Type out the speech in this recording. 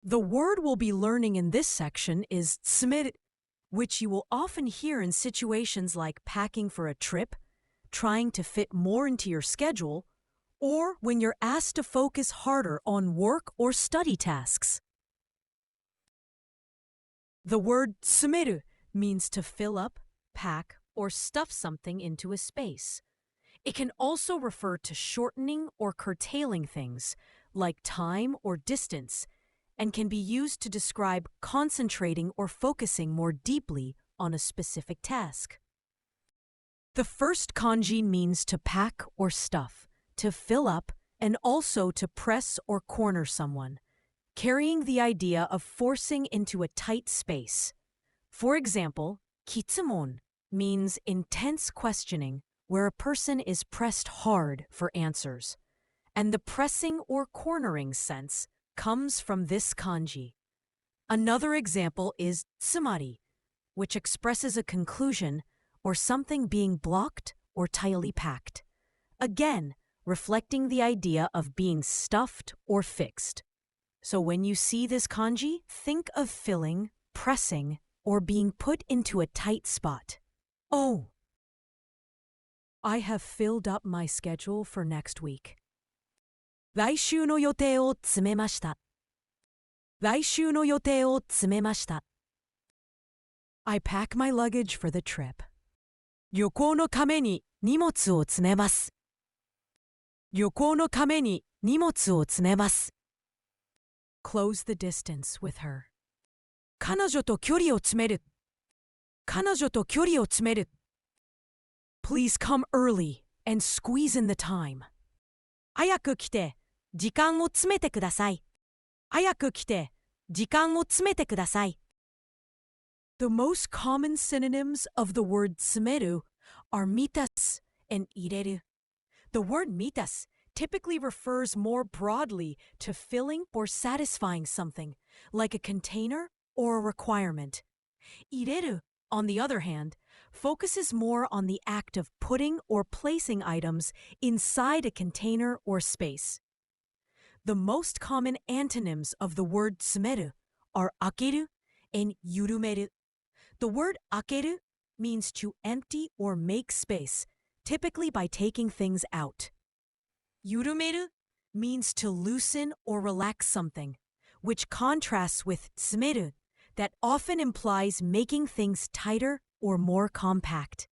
The word we'll be learning in this section is tsumeru, which you will often hear in situations like packing for a trip, trying to fit more into your schedule, or when you're asked to focus harder on work or study tasks. The word tsumeru means to fill up, pack, or stuff something into a space. It can also refer to shortening or curtailing things, like time or distance, and can be used to describe concentrating or focusing more deeply on a specific task. The first kanji means to pack or stuff, to fill up, and also to press or corner someone, carrying the idea of forcing into a tight space. For example, kitsumon means intense questioning, where a person is pressed hard for answers, and the pressing or cornering sense comes from this kanji. Another example is tsumari, which expresses a conclusion or something being blocked or tightly packed, again reflecting the idea of being stuffed or fixed. So when you see this kanji, think of filling, pressing, or being put into a tight spot. Oh, I have filled up my schedule for next week. 来週の予定を詰めました。来週の予定を詰めました。I pack my luggage for the trip. 旅行のために荷物を詰めます。旅行のために荷物を詰めます。Close the distance with her. 彼女と距離を詰める。彼女と距離を詰める。Please come early and squeeze in the time. 早く来て、時間を詰めてください。早く来て、時間を詰めてください。The most common synonyms of the word tsumeru are mitas and ireru. The word mitas typically refers more broadly to filling or satisfying something, like a container or a requirement. Ireru, on the other hand, focuses more on the act of putting or placing items inside a container or space. The most common antonyms of the word tsumeru are akeru and yurumeru. The word akeru means to empty or make space, typically by taking things out. Yurumeru means to loosen or relax something, which contrasts with tsumeru, that often implies making things tighter or more compact.